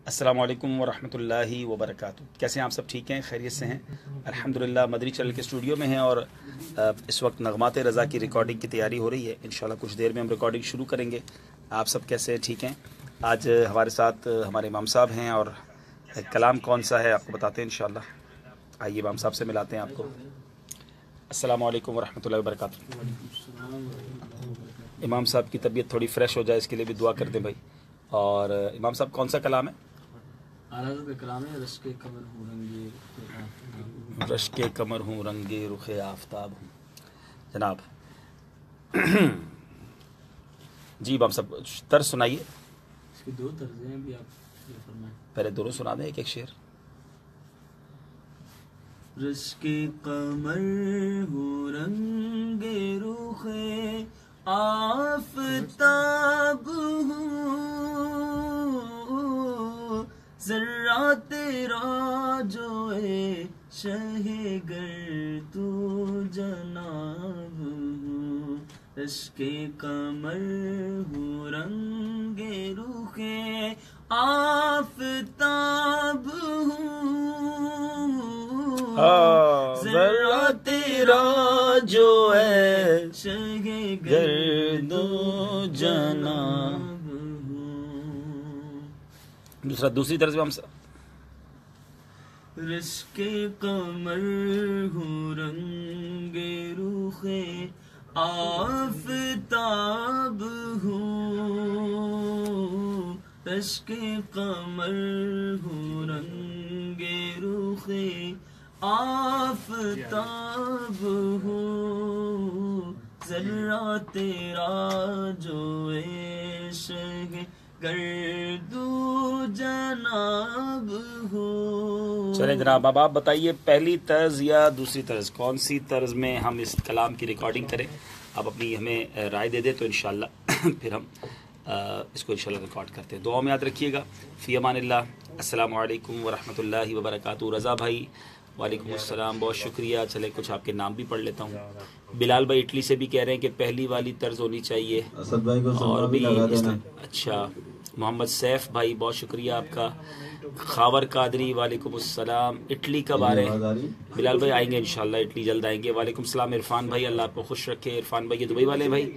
السلام علیکم ورحمۃ اللہ وبرکاتہ۔ کیسے ہیں آپ سب؟ ٹھیک ہیں، خیریت سے ہیں؟ الحمدللہ مدری چینل کے اسٹوڈیو میں ہیں اور اس وقت نغمات رضا کی ریکارڈنگ کی تیاری ہو رہی ہے۔ انشاءاللہ کچھ دیر میں ہم ریکارڈنگ شروع کریں گے۔ آپ سب کیسے ہیں؟ ٹھیک ہیں؟ آج ہمارے ساتھ ہمارے امام صاحب ہیں اور کلام کون سا ہے آپ کو بتاتے ہیں انشاءاللہ۔ آئیے امام صاحب سے ملاتے ہیں آپ کو۔ السلام علیکم ورحمۃ اللہ وبرکاتہ۔ امام صاحب کی طبیعت تھوڑی فریش ہو جائے اس کے لیے بھی دعا کر دیں بھائی۔ اور امام صاحب کون سا کلام ہے؟ رش کے کمر ہوں رنگے رخ آفتاب ہوں جناب۔ جی امام صاحب طرز سنائیے۔ اس کی دو طرزیں ہیں، بھی آپ یہ فرمائیں۔ پہلے دونوں سنا دیں، ایک ایک شعر۔ رش کے قمر ہوں رنگے رخ آفتاب ہوں، ذرا تیرا جو اے شہ گر تو جناب ہوں۔ رش کے قمر ہوں رنگے رخ آفتاب ہوں، ذرا تیرا جو ہے شہ گرد و جناب دوسری طرز میں ہم رش کے قمر ہوں رنگے رخ آفتاب ہوں، رش کے قمر ہوں رنگے رخ آفتاب ہوں، ذرا تیرا جو عشق گردو جناب ہو۔ چلیں جناب، اب آپ بتائیے پہلی طرز یا دوسری طرز، کون سی طرز میں ہم اس کلام کی ریکارڈنگ کریں؟ آپ اپنی ہمیں رائے دے دیں تو انشاءاللہ پھر ہم اس کو انشاءاللہ ریکارڈ کرتے ہیں۔ دعاؤں میں یاد رکھیے گا۔ فی امان اللہ۔ السلام علیکم ورحمۃ اللہ وبرکاتہ۔ رضا بھائی وعلیکم السلام، بہت شکریہ۔ چلے کچھ آپ کے نام بھی پڑھ لیتا ہوں۔ بلال بھائی اٹلی سے بھی کہہ رہے ہیں کہ پہلی والی طرز ہونی چاہیے، اور بھی اچھا۔ محمد سیف بھائی بہت شکریہ آپ کا۔ خاور قادری وعلیکم السلام۔ اٹلی کب آ رہے ہیں؟ بلال بھائی آئیں گے انشاءاللہ، اٹلی جلد آئیں گے۔ وعلیکم السلام عرفان بھائی، اللہ آپ کو خوش رکھے۔ عرفان بھائی یہ دبئی والے بھائی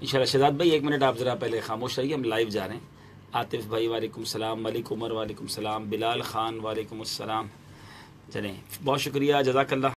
انشاءاللہ۔ شہزاد بھائی ایک منٹ آپ ذرا پہلے خاموش رہیے، ہم لائیو جا رہے ہیں۔ عاطف بھائی وعلیکم السلام۔ ملک عمر وعلیکم السلام۔ بلال خان وعلیکم السلام۔ چلیں بہت شکریہ، جزاک اللہ۔